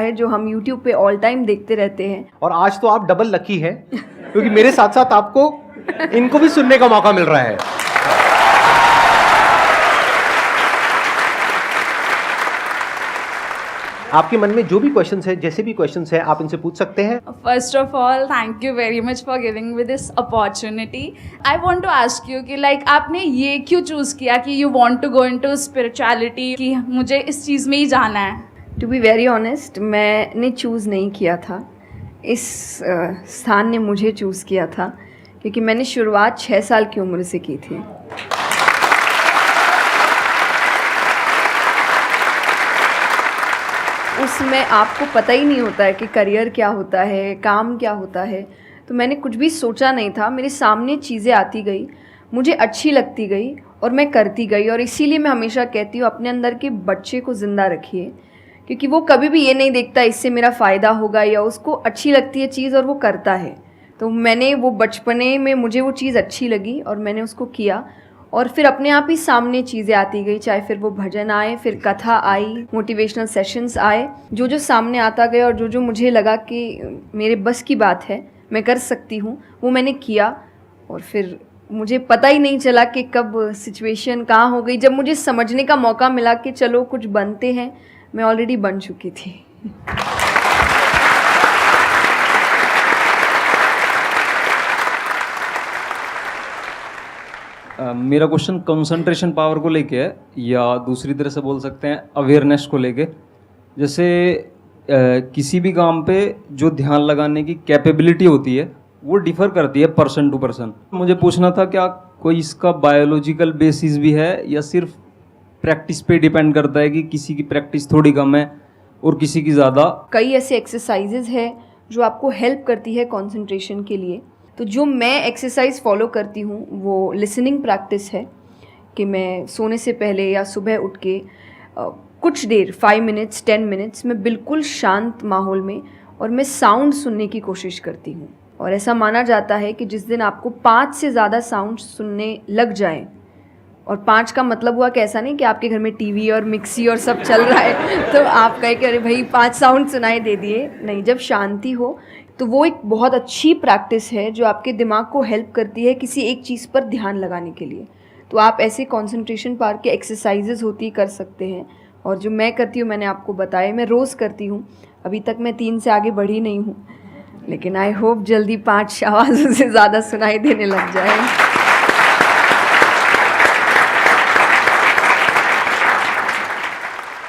है जो हम YouTube पे ऑल टाइम देखते रहते हैं। और आज तो आप डबल लकी हैं क्योंकि मेरे साथ साथ आपको इनको भी सुनने का मौका मिल रहा है। आपके मन में जो भी क्वेश्चंस है, जैसे भी क्वेश्चंस है, आप इनसे पूछ सकते हैं। First of all, thank you very much for giving me this opportunity. I want to ask you कि like आपने ये क्यों चूज़ किया कि you want to go into spirituality, कि मुझे इस चीज़ में ही जाना है? To be very honest, मैंने चूज़ नहीं किया था, इस स्थान ने मुझे चूज़ किया था, क्योंकि मैंने शुरुआत 6 साल की उम्र से की थी। उसमें आपको पता ही नहीं होता है कि करियर क्या होता है, काम क्या होता है। तो मैंने कुछ भी सोचा नहीं था, मेरे सामने चीज़ें आती गई, मुझे अच्छी लगती गई और मैं करती गई। और इसीलिए मैं हमेशा कहती हूँ अपने अंदर के बच्चे को ज़िंदा रखिए, क्योंकि वो कभी भी ये नहीं देखता इससे मेरा फ़ायदा होगा, या उसको अच्छी लगती है चीज़ और वो करता है। तो मैंने वो बचपने में मुझे वो चीज़ अच्छी लगी और मैंने उसको किया, और फिर अपने आप ही सामने चीज़ें आती गई, चाहे फिर वो भजन आए, फिर कथा आई, मोटिवेशनल सेशंस आए, जो जो सामने आता गया और जो जो मुझे लगा कि मेरे बस की बात है, मैं कर सकती हूँ, वो मैंने किया। और फिर मुझे पता ही नहीं चला कि कब सिचुएशन कहाँ हो गई। जब मुझे समझने का मौका मिला कि चलो कुछ बनते हैं, मैं ऑलरेडी बन चुकी थी। मेरा क्वेश्चन कंसंट्रेशन पावर को लेके है, या दूसरी तरह से बोल सकते हैं अवेयरनेस को लेके। जैसे किसी भी काम पे जो ध्यान लगाने की कैपेबिलिटी होती है वो डिफ़र करती है पर्सन टू पर्सन। मुझे पूछना था क्या कोई इसका बायोलॉजिकल बेसिस भी है, या सिर्फ प्रैक्टिस पे डिपेंड करता है कि किसी की प्रैक्टिस थोड़ी कम है और किसी की ज़्यादा? कई ऐसे एक्सरसाइजेज है जो आपको हेल्प करती है कंसंट्रेशन के लिए। तो जो मैं एक्सरसाइज फॉलो करती हूँ वो लिसनिंग प्रैक्टिस है, कि मैं सोने से पहले या सुबह उठ के कुछ देर 5 मिनट्स 10 मिनट्स मैं बिल्कुल शांत माहौल में और मैं साउंड सुनने की कोशिश करती हूँ। और ऐसा माना जाता है कि जिस दिन आपको 5 से ज़्यादा साउंड सुनने लग जाएं, और 5 का मतलब हुआ कि ऐसा नहीं कि आपके घर में टीवी और मिक्सी और सब चल रहा है तो आप कहे कि अरे भाई 5 साउंड सुनाई दे दिए, नहीं। जब शांति हो तो वो एक बहुत अच्छी प्रैक्टिस है जो आपके दिमाग को हेल्प करती है किसी एक चीज़ पर ध्यान लगाने के लिए। तो आप ऐसे कंसंट्रेशन पावर के एक्सरसाइजेज होती कर सकते हैं, और जो मैं करती हूँ मैंने आपको बताया, मैं रोज़ करती हूँ। अभी तक मैं 3 से आगे बढ़ी नहीं हूँ, लेकिन आई होप जल्दी 5 आवाज़ों से ज़्यादा सुनाई देने लग जाए।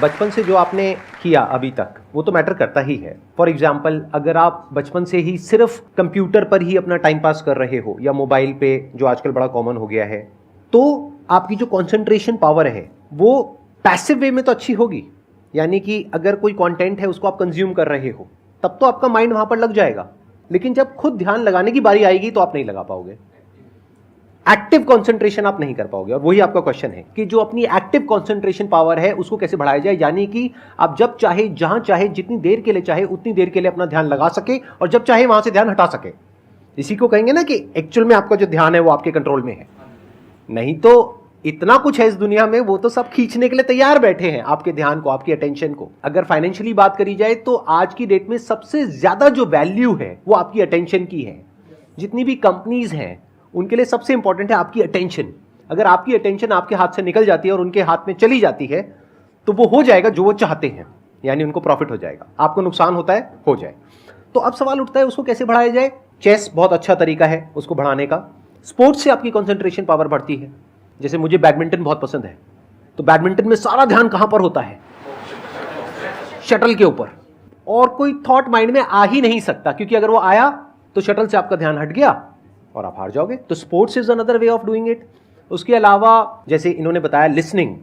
बचपन से जो आपने किया अभी तक वो तो मैटर करता ही है। फॉर एग्जाम्पल, अगर आप बचपन से ही सिर्फ कंप्यूटर पर ही अपना टाइम पास कर रहे हो या मोबाइल पे, जो आजकल बड़ा कॉमन हो गया है, तो आपकी जो कंसंट्रेशन पावर है वो पैसिव वे में तो अच्छी होगी। यानी कि अगर कोई कंटेंट है उसको आप कंज्यूम कर रहे हो तब तो आपका माइंड वहां पर लग जाएगा, लेकिन जब खुद ध्यान लगाने की बारी आएगी तो आप नहीं लगा पाओगे। एक्टिव कंसंट्रेशन आप नहीं कर पाओगे। और वही आपका क्वेश्चन है कि जो अपनी एक्टिव कंसंट्रेशन पावर है उसको कैसे बढ़ाया जाए, यानी कि आप जब चाहे, जहां चाहे, जितनी देर के लिए चाहे उतनी देर के लिए अपना ध्यान लगा सके, और जब चाहे वहां से ध्यान हटा सके। इसी को कहेंगे ना कि एक्चुअल में आपका जो ध्यान है वो आपके कंट्रोल में है। नहीं तो इतना कुछ है इस दुनिया में, वो तो सब खींचने के लिए तैयार बैठे हैं आपके ध्यान को, आपकी अटेंशन को। अगर फाइनेंशियली बात करी जाए तो आज की डेट में सबसे ज्यादा जो वैल्यू है वो आपकी अटेंशन की है। जितनी भी कंपनीज हैं उनके लिए सबसे इंपॉर्टेंट है आपकी अटेंशन। अगर आपकी अटेंशन आपके हाथ से निकल जाती है और उनके हाथ में चली जाती है तो वो हो जाएगा जो वो चाहते हैं, यानी उनको प्रॉफिट हो जाएगा, आपको नुकसान होता है हो जाए। तो अब सवाल उठता है उसको कैसे बढ़ाया जाए। चेस बहुत अच्छा तरीका है उसको बढ़ाने का। स्पोर्ट्स से आपकी कंसंट्रेशन पावर बढ़ती है। जैसे मुझे बैडमिंटन बहुत पसंद है, तो बैडमिंटन में सारा ध्यान कहां पर होता है? शटल के ऊपर, और कोई थॉट माइंड में आ ही नहीं सकता, क्योंकि अगर वो आया तो शटल से आपका ध्यान हट गया और आप हार जाओगे। तो sports is another way of doing it. उसके अलावा जैसे इन्होंने बताया लिसनिंग,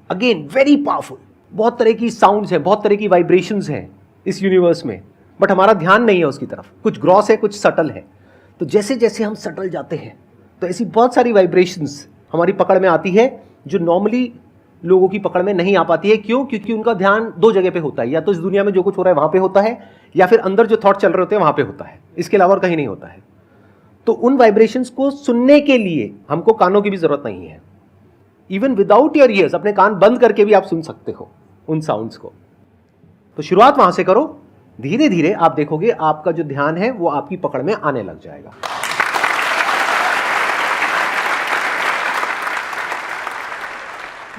अगेन वेरी पावरफुल। बहुत तरह की साउंड्स हैं, बहुत तरह की वाइब्रेशंस हैं इस यूनिवर्स में, बट हमारा ध्यान नहीं है उसकी तरफ। कुछ ग्रॉस है, कुछ सटल है। तो जैसे जैसे हम सटल जाते हैं तो ऐसी बहुत सारी वाइब्रेशंस हमारी पकड़ में आती है जो नॉर्मली लोगों की पकड़ में नहीं आ पाती है। क्यों? क्योंकि उनका ध्यान 2 जगह पे होता है, या तो इस दुनिया में जो कुछ हो रहा है वहां पे होता है, या फिर अंदर जो थॉट चल रहे होते हैं वहां पे होता है। इसके अलावा और कहीं नहीं होता है। तो उन वाइब्रेशंस को सुनने के लिए हमको कानों की भी जरूरत नहीं है। इवन विदाउट योर ईयर्स, अपने कान बंद करके भी आप सुन सकते हो उन साउंड्स को। तो शुरुआत वहां से करो धीरे धीरे आप देखोगे आपका जो ध्यान है वो आपकी पकड़ में आने लग जाएगा।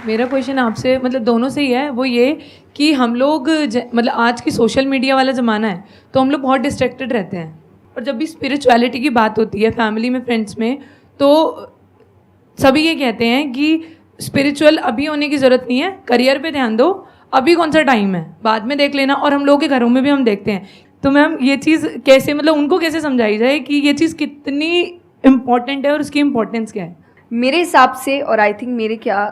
मेरा क्वेश्चन आपसे मतलब दोनों से ही है, वो ये कि हम लोग मतलब आज की सोशल मीडिया वाला ज़माना है तो हम लोग बहुत डिस्ट्रैक्टेड रहते हैं, और जब भी स्पिरिचुअलिटी की बात होती है फैमिली में, फ्रेंड्स में, तो सभी ये कहते हैं कि स्पिरिचुअल अभी होने की ज़रूरत नहीं है, करियर पे ध्यान दो, अभी कौन सा टाइम है, बाद में देख लेना। और हम लोगों के घरों में भी हम देखते हैं। तो मैम ये चीज़ कैसे मतलब उनको कैसे समझाई जाए कि ये चीज़ कितनी इम्पॉर्टेंट है और उसकी इम्पोर्टेंस क्या है? मेरे हिसाब से, और आई थिंक मेरे क्या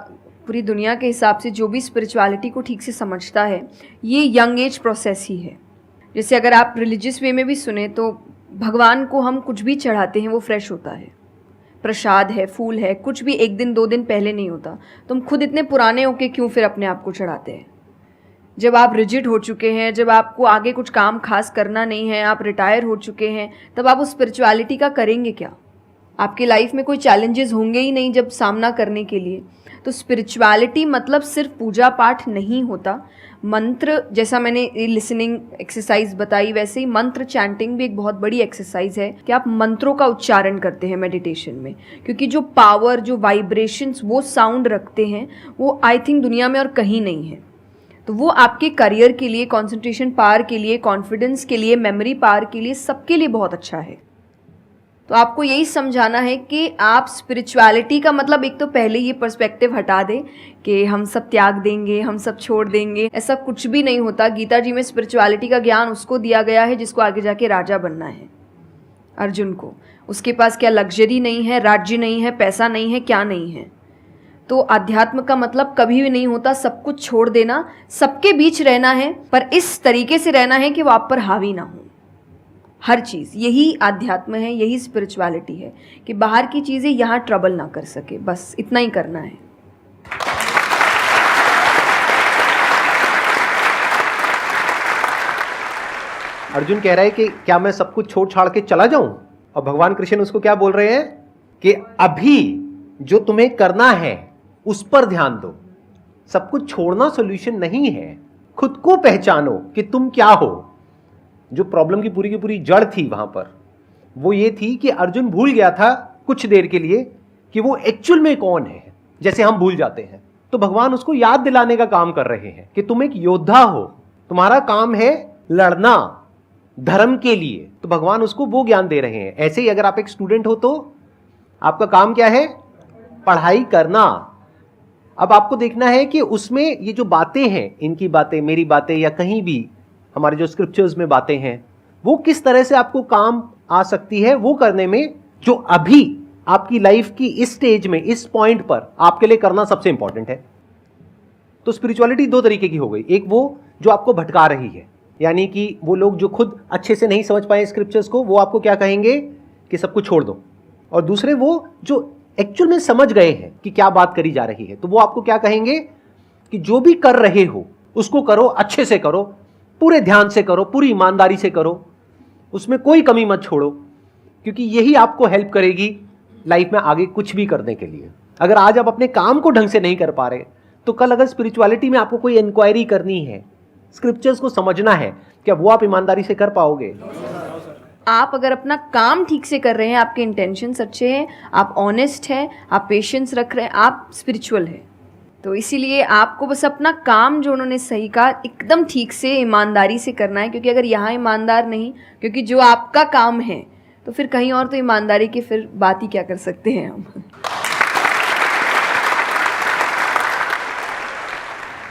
पूरी दुनिया के हिसाब से, जो भी स्पिरिचुअलिटी को ठीक से समझता है ये यंग एज प्रोसेस ही है। जैसे अगर आप रिलीजियस वे में भी सुने तो भगवान को हम कुछ भी चढ़ाते हैं वो फ्रेश होता है, प्रसाद है, फूल है, कुछ भी 1 दिन 2 दिन पहले नहीं होता। तुम खुद इतने पुराने होके क्यों फिर अपने आप को चढ़ाते हैं? जब आप रिजिड हो चुके हैं, जब आपको आगे कुछ काम खास करना नहीं है, आप रिटायर हो चुके हैं, तब आप उस स्पिरिचुअलिटी का करेंगे क्या? आपकी लाइफ में कोई चैलेंजेस होंगे ही नहीं जब सामना करने के लिए। तो स्पिरिचुअलिटी मतलब सिर्फ पूजा पाठ नहीं होता। मंत्र, जैसा मैंने लिसनिंग एक्सरसाइज बताई, वैसे ही मंत्र चैंटिंग भी एक बहुत बड़ी एक्सरसाइज है कि आप मंत्रों का उच्चारण करते हैं मेडिटेशन में, क्योंकि जो पावर, जो वाइब्रेशंस वो साउंड रखते हैं वो आई थिंक दुनिया में और कहीं नहीं है। तो वो आपके करियर के लिए, कंसंट्रेशन पावर के लिए, कॉन्फिडेंस के लिए, मेमोरी पावर के लिए, सबके लिए बहुत अच्छा है। तो आपको यही समझाना है कि आप स्पिरिचुअलिटी का मतलब, एक तो पहले ये पर्सपेक्टिव हटा दें कि हम सब त्याग देंगे, हम सब छोड़ देंगे। ऐसा कुछ भी नहीं होता। गीता जी में स्पिरिचुअलिटी का ज्ञान उसको दिया गया है जिसको आगे जाके राजा बनना है, अर्जुन को। उसके पास क्या लग्जरी नहीं है, राज्य नहीं है, पैसा नहीं है, क्या नहीं है। तो अध्यात्म का मतलब कभी भी नहीं होता सब कुछ छोड़ देना, सबके बीच रहना है, पर इस तरीके से रहना है कि वो आप पर हावी ना हो हर चीज़। यही आध्यात्म है, यही स्पिरिचुअलिटी है कि बाहर की चीज़ें यहाँ ट्रबल ना कर सके, बस इतना ही करना है। अर्जुन कह रहा है कि क्या मैं सब कुछ छोड़ छाड़ के चला जाऊं? और भगवान कृष्ण उसको क्या बोल रहे हैं कि अभी जो तुम्हें करना है उस पर ध्यान दो। सब कुछ छोड़ना सॉल्यूशन नहीं है। खुद को पहचानो कि तुम क्या हो। जो प्रॉब्लम की पूरी जड़ थी वहां पर वो ये थी कि अर्जुन भूल गया था कुछ देर के लिए कि वो एक्चुअल में कौन है, जैसे हम भूल जाते हैं। तो भगवान उसको याद दिलाने का काम कर रहे हैं कि तुम एक योद्धा हो, तुम्हारा काम है लड़ना धर्म के लिए। तो भगवान उसको वो ज्ञान दे रहे हैं। ऐसे ही अगर आप एक स्टूडेंट हो तो आपका काम क्या है? पढ़ाई करना। अब आपको देखना है कि उसमें ये जो बातें हैं, इनकी बातें, मेरी बातें, या कहीं भी हमारे जो स्क्रिप्चर्स में बातें हैं, वो किस तरह से आपको काम आ सकती है वो करने में, जो अभी आपकी लाइफ की इस स्टेज में, इस पॉइंट पर आपके लिए करना सबसे इंपॉर्टेंट है। तो स्पिरिचुअलिटी 2 तरीके की हो गई। एक वो जो आपको भटका रही है, यानी कि वो लोग जो खुद अच्छे से नहीं समझ पाए स्क्रिप्चर्स को, वो आपको क्या कहेंगे कि सब कुछ छोड़ दो। और दूसरे वो जो एक्चुअल में समझ गए हैं कि क्या बात करी जा रही है, तो वो आपको क्या कहेंगे कि जो भी कर रहे हो उसको करो, अच्छे से करो, पूरे ध्यान से करो, पूरी ईमानदारी से करो, उसमें कोई कमी मत छोड़ो, क्योंकि यही आपको हेल्प करेगी लाइफ में आगे कुछ भी करने के लिए। अगर आज आप अपने काम को ढंग से नहीं कर पा रहे, तो कल अगर स्पिरिचुअलिटी में आपको कोई इंक्वायरी करनी है, स्क्रिप्चर्स को समझना है, क्या वो आप ईमानदारी से कर पाओगे? आप अगर अपना काम ठीक से कर रहे हैं, आपके इंटेंशंस अच्छे हैं, आप ऑनेस्ट हैं, आप पेशेंस रख रहे हैं, आप स्पिरिचुअल हैं। तो इसीलिए आपको बस अपना काम, जो उन्होंने सही कहा, एकदम ठीक से ईमानदारी से करना है। क्योंकि अगर यहाँ ईमानदार नहीं, क्योंकि जो आपका काम है, तो फिर कहीं और तो ईमानदारी की फिर बात ही क्या कर सकते हैं हम।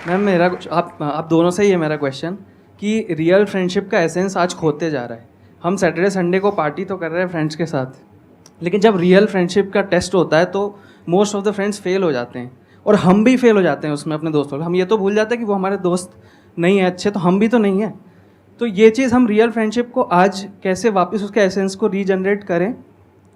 मैम मेरा आप दोनों से ही है मेरा क्वेश्चन कि रियल फ्रेंडशिप का एसेंस आज खोते जा रहा है। हम सैटरडे संडे को पार्टी तो कर रहे हैं फ्रेंड्स के साथ, लेकिन जब रियल फ्रेंडशिप का टेस्ट होता है तो most of the friends fail हो जाते हैं, और हम भी फेल हो जाते हैं उसमें अपने दोस्तों। हम ये तो भूल जाते हैं कि वो हमारे दोस्त नहीं है अच्छे, तो हम भी तो नहीं हैं। तो ये चीज़ हम रियल फ्रेंडशिप को आज कैसे वापस उसके एसेंस को रीजनरेट करें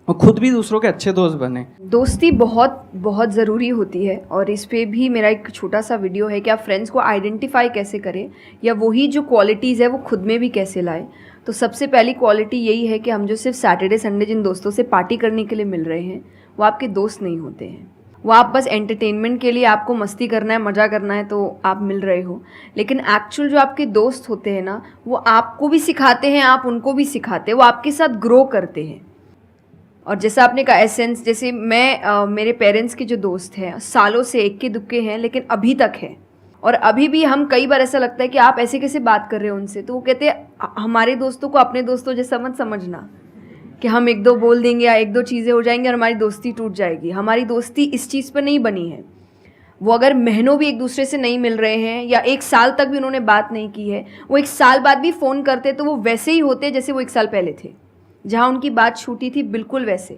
और खुद भी दूसरों के अच्छे दोस्त बने। दोस्ती बहुत बहुत ज़रूरी होती है, और इस पे भी मेरा एक छोटा सा वीडियो है कि आप फ्रेंड्स को आइडेंटिफाई कैसे करें, या वही जो क्वालिटीज़ है वो खुद में भी कैसे लाएं। तो सबसे पहली क्वालिटी यही है कि हम जो सिर्फ सैटरडे संडे जिन दोस्तों से पार्टी करने के लिए मिल रहे हैं, वो आपके दोस्त नहीं होते हैं। वो आप बस एंटरटेनमेंट के लिए, आपको मस्ती करना है, मज़ा करना है तो आप मिल रहे हो। लेकिन एक्चुअल जो आपके दोस्त होते हैं ना, वो आपको भी सिखाते हैं, आप उनको भी सिखाते हैं, वो आपके साथ ग्रो करते हैं। और जैसा आपने कहा एसेंस, जैसे मैं मेरे पेरेंट्स के जो दोस्त हैं सालों से इक्के दुक्के हैं, लेकिन अभी तक है। और अभी भी हम कई बार ऐसा लगता है कि आप ऐसे कैसे बात कर रहे हो उनसे, तो वो कहते हैं हमारे दोस्तों को अपने दोस्तों जैसा मत समझना कि हम एक दो बोल देंगे या एक दो चीज़ें हो जाएंगी और हमारी दोस्ती टूट जाएगी। हमारी दोस्ती इस चीज़ पर नहीं बनी है। वो अगर महीनों भी एक दूसरे से नहीं मिल रहे हैं या 1 साल तक भी उन्होंने बात नहीं की है, वो 1 साल बाद भी फ़ोन करते तो वो वैसे ही होते जैसे वो 1 साल पहले थे, जहाँ उनकी बात छूटी थी, बिल्कुल वैसे।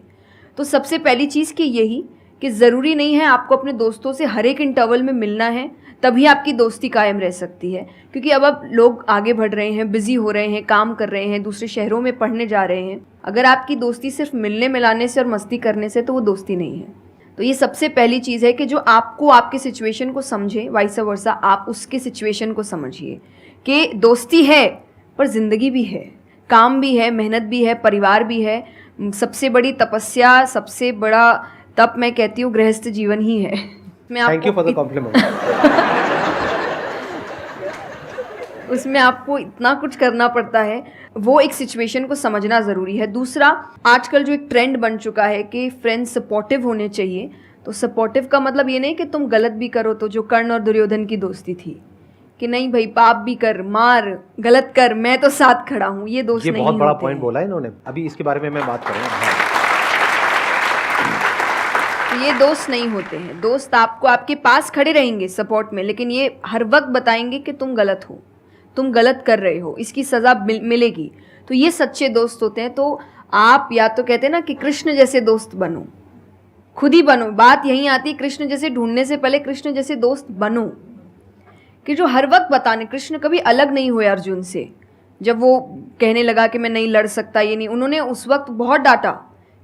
तो सबसे पहली चीज़ कि यही कि ज़रूरी नहीं है आपको अपने दोस्तों से हर एक इंटरवल में मिलना है तभी आपकी दोस्ती कायम रह सकती है। क्योंकि अब लोग आगे बढ़ रहे हैं, बिज़ी हो रहे हैं, काम कर रहे हैं, दूसरे शहरों में पढ़ने जा रहे हैं। अगर आपकी दोस्ती सिर्फ मिलने मिलाने से और मस्ती करने से, तो वो दोस्ती नहीं है। तो ये सबसे पहली चीज़ है कि जो आपको आपके सिचुएशन को समझे, वाइस वर्सा आप उसके सिचुएशन को समझिए कि दोस्ती है पर ज़िंदगी भी है, काम भी है, मेहनत भी है, परिवार भी है। सबसे बड़ी तपस्या, सबसे बड़ा तप मैं कहती हूँ गृहस्थ जीवन ही है। Thank you for the compliment. उसमें आपको इतना कुछ करना पड़ता है, वो एक सिचुएशन को समझना ज़रूरी है। दूसरा, आजकल जो एक ट्रेंड बन चुका है कि फ्रेंड्स सपोर्टिव होने चाहिए, तो सपोर्टिव का मतलब ये नहीं कि तुम गलत भी करो, तो जो कर्ण और दुर्योधन की दोस्ती थी कि नहीं भाई पाप भी कर, मार, गलत कर, मैं तो साथ खड़ा हूँ, ये दोस्त ये नहीं बहुत बड़ा होते पॉइंट हैं। बोला है इन्होंने, अभी इसके बारे में मैं बात करूँगा। तो ये दोस्त नहीं होते हैं। दोस्त आपको आपके पास खड़े रहेंगे सपोर्ट में, लेकिन ये हर वक्त बताएंगे कि तुम गलत हो, तुम गलत कर रहे हो, इसकी सज़ा मिलेगी। तो ये सच्चे दोस्त होते हैं। तो आप या तो कहते हैं ना कि कृष्ण जैसे दोस्त बनो, खुद ही बनो। बात यहीं आती है, कृष्ण जैसे ढूंढने से पहले कृष्ण जैसे दोस्त बनो, कि जो हर वक्त बताने। कृष्ण कभी अलग नहीं हुए अर्जुन से। जब वो कहने लगा कि मैं नहीं लड़ सकता, ये नहीं, उन्होंने उस वक्त बहुत डांटा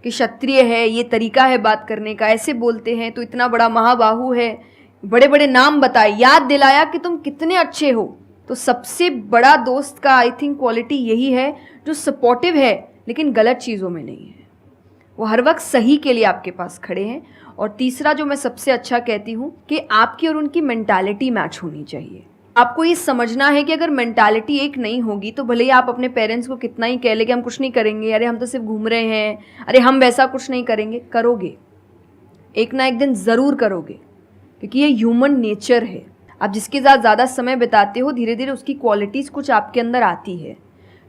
कि क्षत्रिय है, ये तरीका है बात करने का, ऐसे बोलते हैं तो इतना बड़ा महाबाहु है, बड़े बड़े नाम बताए, याद दिलाया कि तुम कितने अच्छे हो। तो सबसे बड़ा दोस्त का आई थिंक क्वालिटी यही है, जो सपोर्टिव है लेकिन गलत चीज़ों में नहीं है, वो हर वक्त सही के लिए आपके पास खड़े हैं। और तीसरा जो मैं सबसे अच्छा कहती हूँ कि आपकी और उनकी मेंटालिटी मैच होनी चाहिए। आपको ये समझना है कि अगर मेंटालिटी एक नहीं होगी तो भले ही आप अपने पेरेंट्स को कितना ही कह ले कि हम कुछ नहीं करेंगे, अरे हम तो सिर्फ घूम रहे हैं, अरे हम वैसा कुछ नहीं करेंगे, करोगे, एक ना एक दिन ज़रूर करोगे, क्योंकि ये ह्यूमन नेचर है। आप जिसके साथ ज़्यादा समय बिताते हो, धीरे धीरे उसकी क्वालिटीज़ कुछ आपके अंदर आती है।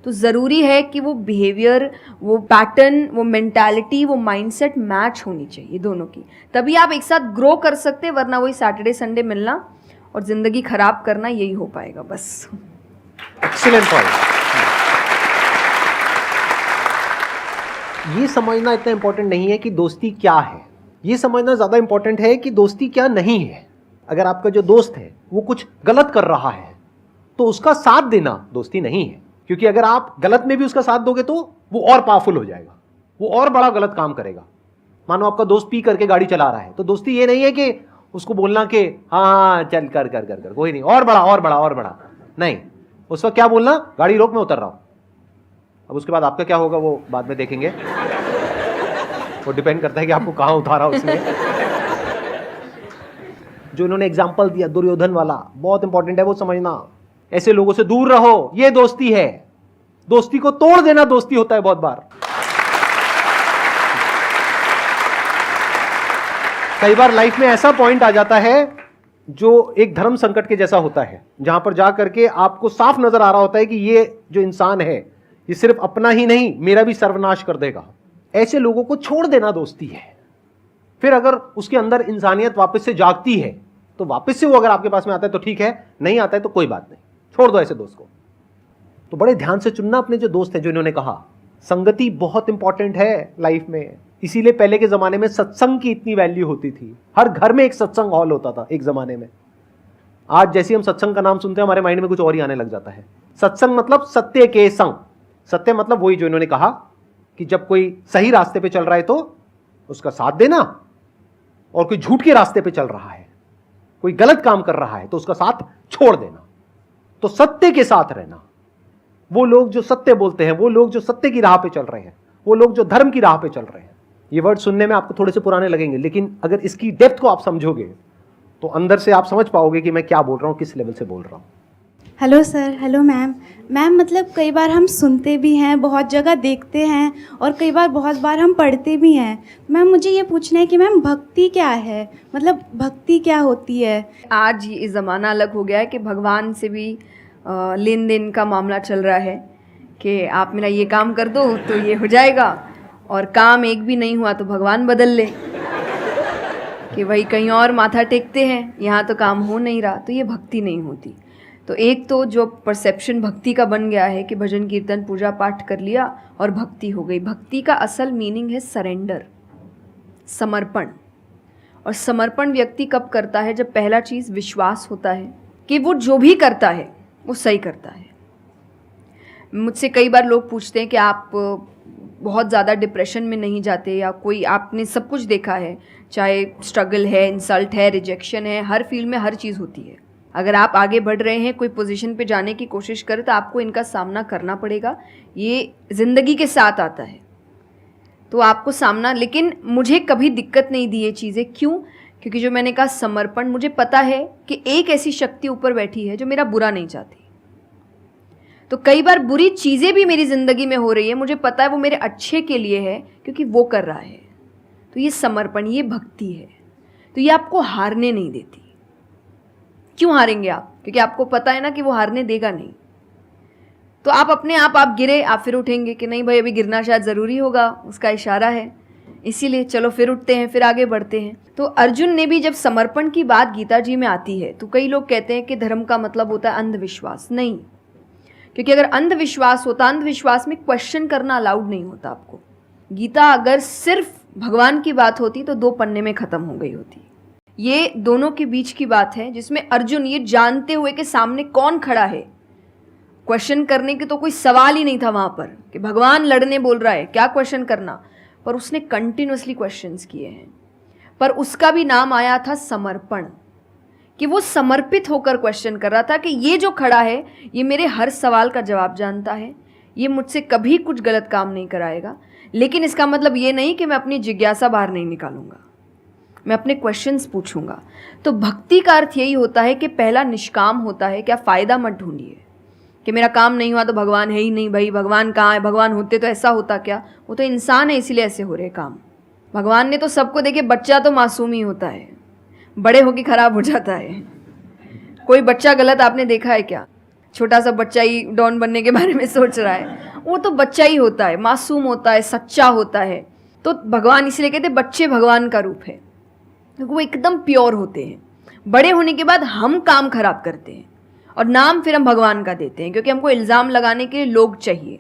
तो ज़रूरी है कि वो बिहेवियर, वो पैटर्न, वो मेंटालिटी, वो माइंडसेट मैच होनी चाहिए दोनों की, तभी आप एक साथ ग्रो कर सकते हैं। वरना वही सैटरडे संडे मिलना और ज़िंदगी ख़राब करना, यही हो पाएगा बस। Excellent point. ये समझना इतना इंपॉर्टेंट नहीं है कि दोस्ती क्या है, ये समझना ज़्यादा इंपॉर्टेंट है कि दोस्ती क्या नहीं है। अगर आपका जो दोस्त है वो कुछ गलत कर रहा है तो उसका साथ देना दोस्ती नहीं है, क्योंकि अगर आप गलत में भी उसका साथ दोगे तो वो और पावरफुल हो जाएगा, वो और बड़ा गलत काम करेगा। मानो आपका दोस्त पी करके गाड़ी चला रहा है, तो दोस्ती ये नहीं है कि उसको बोलना कि हाँ चल कर कर कर कर कोई नहीं, और बड़ा और बड़ा और बड़ा नहीं। उस वक्त क्या बोलना, गाड़ी रोक, मैं उतर रहा हूं। अब उसके बाद आपका क्या होगा वो बाद में देखेंगे, वो डिपेंड करता है कि आपको कहाँ उतारा उसने। जो इन्होंने एग्जाम्पल दिया दुर्योधन वाला, बहुत इंपॉर्टेंट है वो समझना। ऐसे लोगों से दूर रहो, ये दोस्ती है। दोस्ती को तोड़ देना दोस्ती होता है बहुत बार। कई बार लाइफ में ऐसा पॉइंट आ जाता है जो एक धर्म संकट के जैसा होता है, जहां पर जा करके आपको साफ नजर आ रहा होता है कि ये जो इंसान है ये सिर्फ अपना ही नहीं मेरा भी सर्वनाश कर देगा। ऐसे लोगों को छोड़ देना दोस्ती है। फिर अगर उसके अंदर इंसानियत वापस से जागती है तो वापस से वो अगर आपके पास में आता है तो ठीक है, नहीं आता है तो कोई बात नहीं, छोड़ दो ऐसे दोस्त को। तो बड़े ध्यान से चुनना अपने जो दोस्त हैं। जो इन्होंने कहा, संगति बहुत इंपॉर्टेंट है लाइफ में। इसीलिए पहले के जमाने में सत्संग की इतनी वैल्यू होती थी। हर घर में एक सत्संग हॉल होता था एक जमाने में। आज जैसे हम सत्संग का नाम सुनते हैं हमारे माइंड में कुछ और ही आने लग जाता है। सत्संग मतलब सत्य के संग। सत्य मतलब वही जो इन्होंने कहा कि जब कोई सही रास्ते पे चल रहा है तो उसका साथ देना, और कोई झूठ के रास्ते पे चल रहा है, कोई गलत काम कर रहा है तो उसका साथ छोड़ देना। तो सत्य के साथ रहना, वो लोग जो सत्य बोलते हैं, वो लोग जो सत्य की राह पे चल रहे हैं, वो लोग जो धर्म की राह पे चल रहे हैं, ये वर्ड सुनने में आपको थोड़े से पुराने लगेंगे, लेकिन अगर इसकी डेप्थ को आप समझोगे तो अंदर से आप समझ पाओगे कि मैं क्या बोल रहा हूँ, किस लेवल से बोल रहा हूँ। Hello sir, hello ma'am. Ma'am मतलब कई बार हम सुनते भी हैं, बहुत जगह देखते हैं और कई बार बहुत बार हम पढ़ते भी हैं। मैम मुझे ये पूछना है कि मैम भक्ति क्या है, मतलब भक्ति क्या होती है? आज ये ज़माना अलग हो गया है कि भगवान से भी लेन देन का मामला चल रहा है कि आप मेरा ये काम कर दो तो ये हो जाएगा, और काम एक भी नहीं हुआ तो भगवान बदल ले, कि भाई कहीं और माथा टेकते हैं, यहाँ तो काम हो नहीं रहा, तो ये भक्ति नहीं होती। तो एक तो जो परसेप्शन भक्ति का बन गया है कि भजन कीर्तन पूजा पाठ कर लिया और भक्ति हो गई। भक्ति का असल मीनिंग है सरेंडर, समर्पण। और समर्पण व्यक्ति कब करता है? जब पहला चीज़ विश्वास होता है कि वो जो भी करता है वो सही करता है। मुझसे कई बार लोग पूछते हैं कि आप बहुत ज़्यादा डिप्रेशन में नहीं जाते, या कोई आपने सब कुछ देखा है, चाहे स्ट्रगल है, इंसल्ट है, रिजेक्शन है, हर फील्ड में हर चीज़ होती है। अगर आप आगे बढ़ रहे हैं, कोई पोजीशन पे जाने की कोशिश करें, तो आपको इनका सामना करना पड़ेगा, ये ज़िंदगी के साथ आता है, तो आपको सामना। लेकिन मुझे कभी दिक्कत नहीं दी ये चीज़ें। क्यों? क्योंकि जो मैंने कहा समर्पण, मुझे पता है कि एक ऐसी शक्ति ऊपर बैठी है जो मेरा बुरा नहीं चाहती। तो कई बार बुरी चीज़ें भी मेरी ज़िंदगी में हो रही है, मुझे पता है वो मेरे अच्छे के लिए है, क्योंकि वो कर रहा है। तो ये समर्पण, ये भक्ति है। तो ये आपको हारने नहीं देती। क्यों हारेंगे आप? क्योंकि आपको पता है ना कि वो हारने देगा नहीं। तो आप अपने आप गिरे, आप फिर उठेंगे कि नहीं भाई अभी गिरना शायद ज़रूरी होगा, उसका इशारा है, इसीलिए चलो फिर उठते हैं, फिर आगे बढ़ते हैं। तो अर्जुन ने भी जब समर्पण की बात गीता जी में आती है, तो कई लोग कहते हैं कि धर्म का मतलब होता है अंधविश्वास। नहीं, क्योंकि अगर अंधविश्वास होता, अंधविश्वास में क्वेश्चन करना अलाउड नहीं होता आपको। गीता अगर सिर्फ भगवान की बात होती तो 2 पन्ने में ख़त्म हो गई होती। ये दोनों के बीच की बात है, जिसमें अर्जुन ये जानते हुए कि सामने कौन खड़ा है, क्वेश्चन करने की तो कोई सवाल ही नहीं था वहाँ पर कि भगवान लड़ने बोल रहा है, क्या क्वेश्चन करना, पर उसने कंटिन्यूसली क्वेश्चंस किए हैं। पर उसका भी नाम आया था समर्पण, कि वो समर्पित होकर क्वेश्चन कर रहा था कि ये जो खड़ा है ये मेरे हर सवाल का जवाब जानता है, ये मुझसे कभी कुछ गलत काम नहीं कराएगा, लेकिन इसका मतलब ये नहीं कि मैं अपनी जिज्ञासा बाहर नहीं निकालूंगा, मैं अपने क्वेश्चंस पूछूंगा। तो भक्ति का अर्थ यही होता है कि पहला निष्काम होता है। क्या फ़ायदा मत ढूंढिए कि मेरा काम नहीं हुआ तो भगवान है ही नहीं। भाई भगवान कहाँ है? भगवान होते तो ऐसा होता क्या? वो तो इंसान है, इसीलिए ऐसे हो रहे काम। भगवान ने तो सबको देखे, बच्चा तो मासूम ही होता है, बड़े होके ख़राब हो जाता है। कोई बच्चा गलत आपने देखा है क्या? छोटा सा बच्चा ही डॉन बनने के बारे में सोच रहा है, वो तो बच्चा ही होता है, मासूम होता है, सच्चा होता है। तो भगवान इसलिए कहते हैं बच्चे भगवान का रूप है, क्योंकि वो एकदम प्योर होते हैं। बड़े होने के बाद हम काम खराब करते हैं और नाम फिर हम भगवान का देते हैं, क्योंकि हमको इल्ज़ाम लगाने के लिए लोग चाहिए।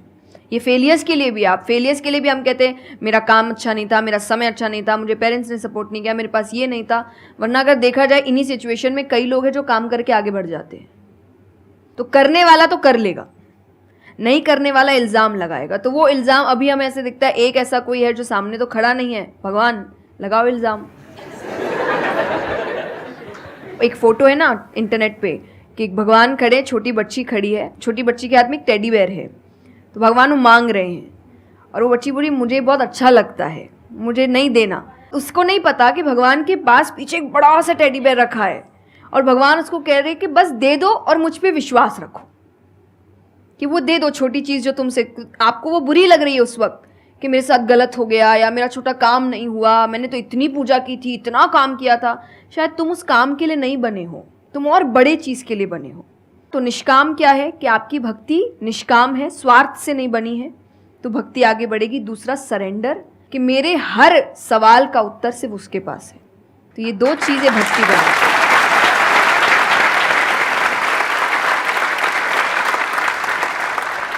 ये फेलियर्स के लिए भी, आप फेलियर्स के लिए भी हम कहते हैं मेरा काम अच्छा नहीं था, मेरा समय अच्छा नहीं था, मुझे पेरेंट्स ने सपोर्ट नहीं किया, मेरे पास ये नहीं था। वरना अगर देखा जाए इन्हीं सिचुएशन में कई लोग हैं जो काम करके आगे बढ़ जाते हैं। तो करने वाला तो कर लेगा, नहीं करने वाला इल्ज़ाम लगाएगा। तो वो इल्ज़ाम अभी हमें ऐसे दिखता है एक ऐसा कोई है जो सामने तो खड़ा नहीं है, भगवान लगाओ इल्ज़ाम। एक फ़ोटो है ना इंटरनेट पे कि भगवान खड़े, छोटी बच्ची खड़ी है, छोटी बच्ची के हाथ में एक टेडी बेयर है, तो भगवान वो मांग रहे हैं और वो बच्ची बोली मुझे बहुत अच्छा लगता है, मुझे नहीं देना। उसको नहीं पता कि भगवान के पास पीछे एक बड़ा सा टेडी बेयर रखा है और भगवान उसको कह रहे कि बस दे दो और मुझ पे विश्वास रखो कि वो दे दो छोटी चीज़ जो तुमसे, आपको वो बुरी लग रही है उस वक्त कि मेरे साथ गलत हो गया या मेरा छोटा काम नहीं हुआ, मैंने तो इतनी पूजा की थी, इतना काम किया था। शायद तुम उस काम के लिए नहीं बने हो, तुम और बड़े चीज़ के लिए बने हो। तो निष्काम क्या है कि आपकी भक्ति निष्काम है, स्वार्थ से नहीं बनी है, तो भक्ति आगे बढ़ेगी। दूसरा सरेंडर, कि मेरे हर सवाल का उत्तर सिर्फ उसके पास है। तो ये 2 चीज़ें भक्ति बनाती हैं।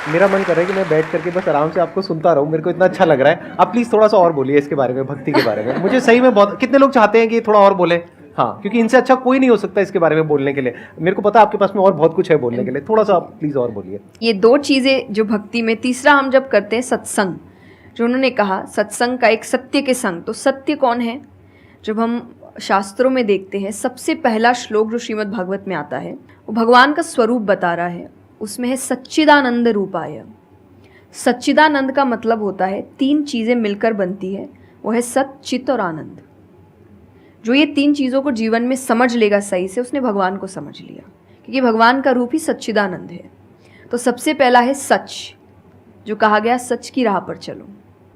मेरा मन कर रहा है कि मैं बैठ करके बस आराम से आपको सुनता रहूं, मेरे को इतना अच्छा लग रहा है। आप प्लीज़ थोड़ा सा और बोलिए इसके बारे में, भक्ति के बारे में। मुझे सही में बहुत, कितने लोग चाहते हैं कि थोड़ा और बोले? हाँ, क्योंकि इनसे अच्छा कोई नहीं हो सकता इसके बारे में बोलने के लिए। मेरे को पता है आपके पास में और बहुत कुछ है बोलने के लिए, थोड़ा सा प्लीज़ और बोलिए। ये 2 चीज़ें जो भक्ति में, तीसरा हम जब करते हैं सत्संग, जो उन्होंने कहा सत्संग का एक सत्य के संग। तो सत्य कौन है? जब हम शास्त्रों में देखते हैं सबसे पहला श्लोक जो श्रीमद् भागवत में आता है वो भगवान का स्वरूप बता रहा है, उसमें है सच्चिदानंद रूपाय। सच्चिदानंद का मतलब होता है 3 चीज़ें मिलकर बनती है, वो है सत, चित और आनंद। जो ये 3 चीज़ों को जीवन में समझ लेगा सही से, उसने भगवान को समझ लिया, क्योंकि भगवान का रूप ही सच्चिदानंद है। तो सबसे पहला है सच, जो कहा गया सच की राह पर चलो।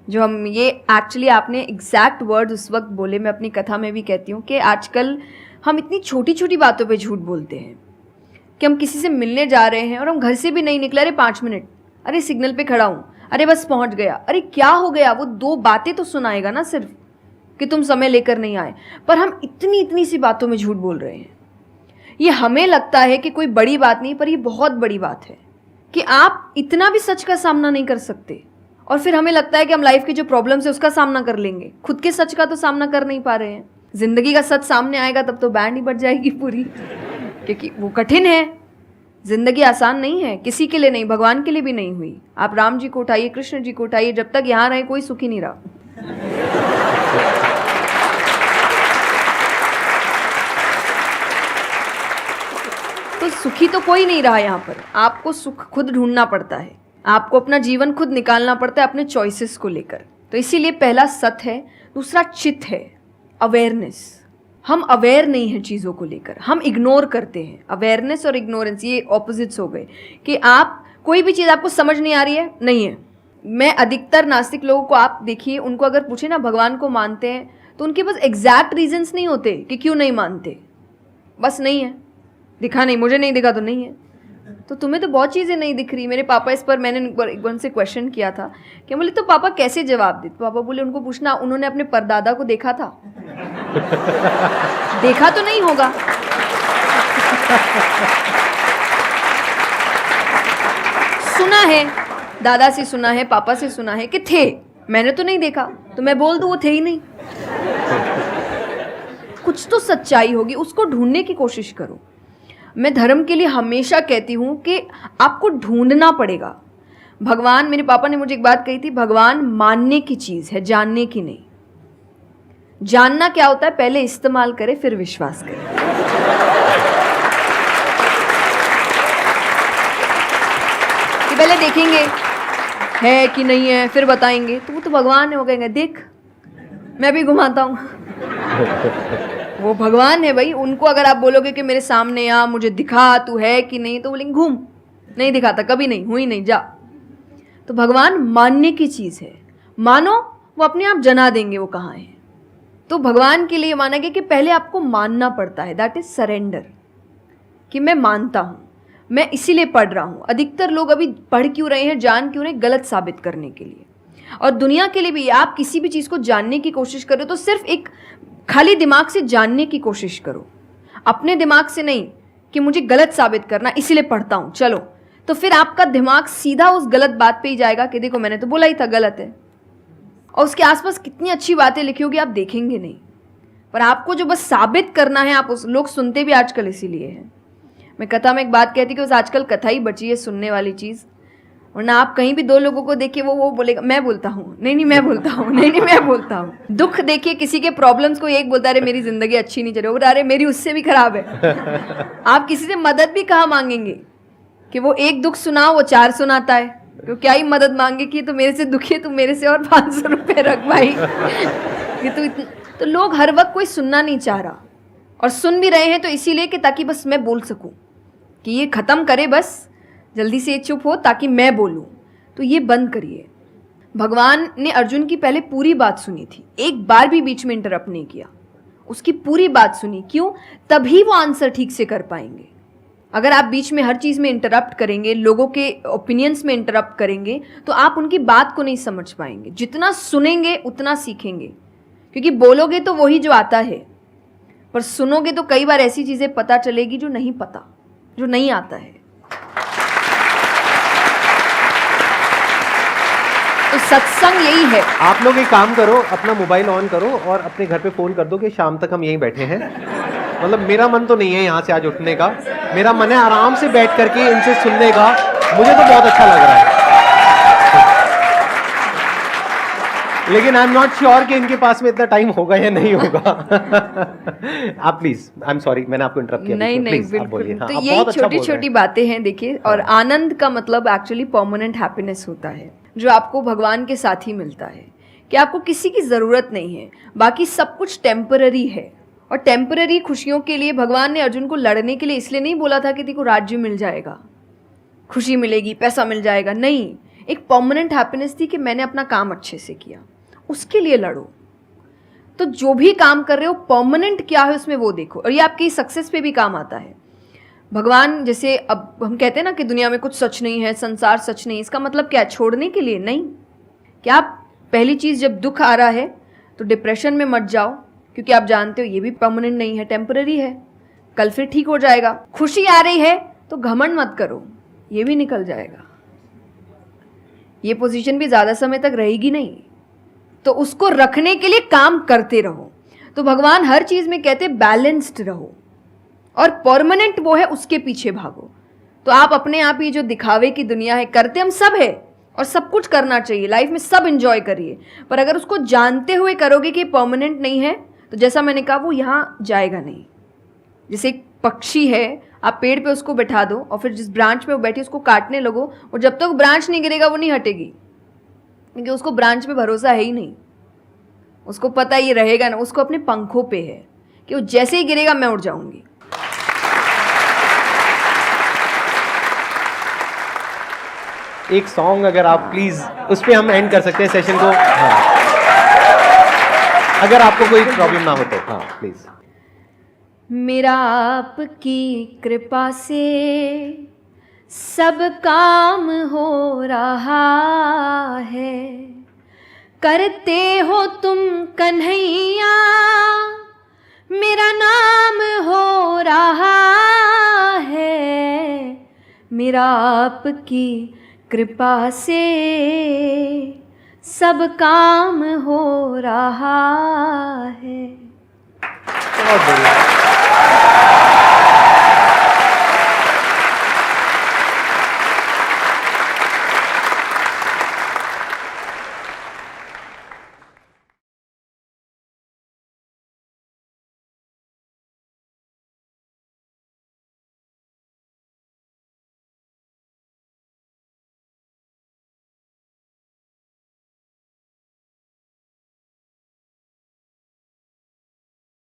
जो हम ये एक्चुअली आपने एग्जैक्ट वर्ड उस वक्त बोले, मैं अपनी कथा में भी कहती हूँ कि आजकल हम इतनी छोटी छोटी बातों पे झूठ बोलते हैं कि हम किसी से मिलने जा रहे हैं और हम घर से भी नहीं निकले, अरे 5 मिनट, अरे सिग्नल पे खड़ा हूँ, अरे बस पहुँच गया, अरे क्या हो गया, वो 2 बातें तो सुनाएगा ना सिर्फ कि तुम समय लेकर नहीं आए, पर हम इतनी इतनी सी बातों में झूठ बोल रहे हैं। ये हमें लगता है कि कोई बड़ी बात नहीं, पर ये बहुत बड़ी बात है कि आप इतना भी सच का सामना नहीं कर सकते, और फिर हमें लगता है कि हम लाइफ की जो प्रॉब्लम्स है उसका सामना कर लेंगे, खुद के सच का तो सामना कर नहीं पा रहे हैं। जिंदगी का सच सामने आएगा तब तो बैंड ही बज जाएगी पूरी, क्योंकि वो कठिन है। जिंदगी आसान नहीं है, किसी के लिए नहीं, भगवान के लिए भी नहीं हुई। आप राम जी को उठाइए, कृष्ण जी को उठाइए, जब तक यहाँ रहे कोई सुखी नहीं रहा। तो सुखी तो कोई नहीं रहा यहाँ पर। आपको सुख खुद ढूंढना पड़ता है, आपको अपना जीवन खुद निकालना पड़ता है अपने चॉइसेस को लेकर। तो इसीलिए पहला सत है। दूसरा चित है, अवेयरनेस। हम अवेयर नहीं हैं चीज़ों को लेकर, हम इग्नोर करते हैं। अवेयरनेस और इग्नोरेंस ये ऑपोजिट्स हो गए कि आप कोई भी चीज़ आपको समझ नहीं आ रही है, नहीं है। मैं अधिकतर नास्तिक लोगों को आप देखिए, उनको अगर पूछे ना भगवान को मानते हैं, तो उनके पास एग्जैक्ट रीजंस नहीं होते कि क्यों नहीं मानते। बस नहीं है, दिखा नहीं, मुझे नहीं दिखा तो नहीं है। तो तुम्हें तो बहुत चीज़ें नहीं दिख रही। मेरे पापा इस पर मैंने एक बार से क्वेश्चन किया था कि बोले तो पापा कैसे जवाब देते। पापा बोले उनको पूछना उन्होंने अपने परदादा को देखा था। देखा तो नहीं होगा, सुना है, दादा से सुना है, पापा से सुना है कि थे, मैंने तो नहीं देखा, तो मैं बोल दूं वो थे ही नहीं। कुछ तो सच्चाई होगी, उसको ढूंढने की कोशिश करो। मैं धर्म के लिए हमेशा कहती हूँ कि आपको ढूंढना पड़ेगा। भगवान, मेरे पापा ने मुझे एक बात कही थी, भगवान मानने की चीज़ है, जानने की नहीं। जानना क्या होता है, पहले इस्तेमाल करे फिर विश्वास करे। कि पहले देखेंगे है कि नहीं है, फिर बताएंगे, तो वो तो भगवान है। वो कहेंगे देख मैं भी घुमाता हूँ। वो भगवान है भाई। उनको अगर आप बोलोगे कि मेरे सामने आ, मुझे दिखा तू है कि नहीं, तो बोलेंगे घूम, नहीं दिखाता, कभी नहीं हुई, नहीं जा। तो भगवान मानने की चीज़ है, मानो वो अपने आप जना देंगे वो कहाँ है। तो भगवान के लिए माना गया कि पहले आपको मानना पड़ता है, दैट इज सरेंडर, कि मैं मानता हूँ, मैं इसीलिए पढ़ रहा हूँ। अधिकतर लोग अभी पढ़ क्यों रहे हैं, जान क्यों रहे, गलत साबित करने के लिए। और दुनिया के लिए भी, आप किसी भी चीज़ को जानने की कोशिश करो तो सिर्फ एक खाली दिमाग से जानने की कोशिश करो, अपने दिमाग से नहीं कि मुझे गलत साबित करना इसीलिए पढ़ता हूँ चलो। तो फिर आपका दिमाग सीधा उस गलत बात पे ही जाएगा कि देखो मैंने तो बोला ही था गलत है। और उसके आसपास कितनी अच्छी बातें लिखी होगी आप देखेंगे नहीं, पर आपको जो बस साबित करना है, आप उस लोग सुनते भी आजकल इसीलिए हैं। मैं कथा में एक बात कहती कि उस आजकल कथा ही बची है सुनने वाली चीज़, वरना आप कहीं भी 2 लोगों को देखिए वो बोलेगा मैं बोलता हूँ, नहीं मैं बोलता हूँ, नहीं मैं बोलता हूँ। दुख देखिए किसी के, प्रॉब्लम्स को एक बोलता है अरे मेरी ज़िंदगी अच्छी नहीं चल रही, अरे मेरी उससे भी खराब है। आप किसी से मदद भी कहाँ मांगेंगे कि वो एक दुख सुनाओ वो 4 सुनाता है, तो क्या ही मदद मांगे कि तो मेरे से दुखी है, तो मेरे से और 500 रुपये रख भाई। ये तो इतना, तो लोग हर वक्त कोई सुनना नहीं चाह रहा, और सुन भी रहे हैं तो इसीलिए कि ताकि बस मैं बोल सकूं, कि ये ख़त्म करे बस जल्दी से, ये चुप हो ताकि मैं बोलूं। तो ये बंद करिए। भगवान ने अर्जुन की पहले पूरी बात सुनी थी, एक बार भी बीच में इंटरप्ट नहीं किया, उसकी पूरी बात सुनी। क्यों? तभी वो आंसर ठीक से कर पाएंगे। अगर आप बीच में हर चीज़ में इंटरप्ट करेंगे, लोगों के ओपिनियंस में इंटरप्ट करेंगे, तो आप उनकी बात को नहीं समझ पाएंगे। जितना सुनेंगे उतना सीखेंगे, क्योंकि बोलोगे तो वही जो आता है, पर सुनोगे तो कई बार ऐसी चीज़ें पता चलेगी जो नहीं पता, जो नहीं आता है। तो सत्संग यही है। आप लोग एक काम करो, अपना मोबाइल ऑन करो और अपने घर पे फोन कर दो कि शाम तक हम यहीं बैठे हैं। मतलब मेरा मन तो नहीं है यहाँ से आज उठने का, मेरा मन है आराम से बैठ करके इनसे सुनने का। मुझे तो बहुत अच्छा लग रहा है, लेकिन आई एम नॉट श्योर कि इनके पास में इतना टाइम होगा या नहीं होगा। आप प्लीज, आई एम सॉरी मैंने आपको इंटरप्ट किया। नहीं बिल्कुल। तो यही छोटी छोटी बातें हैं देखिए। और आनंद का मतलब एक्चुअली परमानेंट हैप्पीनेस होता है, जो आपको भगवान के साथ ही मिलता है। कि आपको किसी की ज़रूरत नहीं है, बाकी सब कुछ टेम्पररी है। और टेम्पररी खुशियों के लिए भगवान ने अर्जुन को लड़ने के लिए इसलिए नहीं बोला था कि तेरे को राज्य मिल जाएगा, खुशी मिलेगी, पैसा मिल जाएगा, नहीं। एक परमानेंट हैप्पीनेस थी कि मैंने अपना काम अच्छे से किया, उसके लिए लड़ो। तो जो भी काम कर रहे हो परमानेंट क्या है उसमें वो देखो, और ये आपकी सक्सेस पे भी काम आता है। भगवान जैसे अब हम कहते हैं ना कि दुनिया में कुछ सच नहीं है, संसार सच नहीं, इसका मतलब क्या है? छोड़ने के लिए नहीं। क्या आप पहली चीज़, जब दुख आ रहा है तो डिप्रेशन में मत जाओ, क्योंकि आप जानते हो ये भी परमानेंट नहीं है, टेम्पररी है, कल फिर ठीक हो जाएगा। खुशी आ रही है तो घमंड मत करो, ये भी निकल जाएगा, ये पोजीशन भी ज़्यादा समय तक रहेगी नहीं, तो उसको रखने के लिए काम करते रहो। तो भगवान हर चीज़ में कहते बैलेंस्ड रहो, और परमानेंट वो है उसके पीछे भागो। तो आप अपने आप ही जो दिखावे की दुनिया है, करते हम सब है और सब कुछ करना चाहिए लाइफ में, सब इंजॉय करिए, पर अगर उसको जानते हुए करोगे कि परमानेंट नहीं है तो जैसा मैंने कहा वो यहाँ जाएगा नहीं। जैसे एक पक्षी है, आप पेड़ पे उसको बैठा दो और फिर जिस ब्रांच पे वो बैठी उसको काटने लगो, और जब तक ब्रांच नहीं गिरेगा वो नहीं हटेगी, क्योंकि उसको ब्रांच पे भरोसा है ही नहीं। उसको पता ये रहेगा ना, उसको अपने पंखों पे है कि वो जैसे ही गिरेगा मैं उड़ जाऊंगी। एक सॉन्ग अगर आप प्लीज उस पे हम एंड कर सकते हैं सेशन को। हाँ, अगर आपको कोई प्रॉब्लम ना हो तो। हाँ प्लीज। मेरा आपकी कृपा से सब काम हो रहा है, करते हो तुम कन्हैया मेरा नाम हो रहा है। मेरा आपकी कृपा से सब काम हो रहा है। बहुत बढ़िया।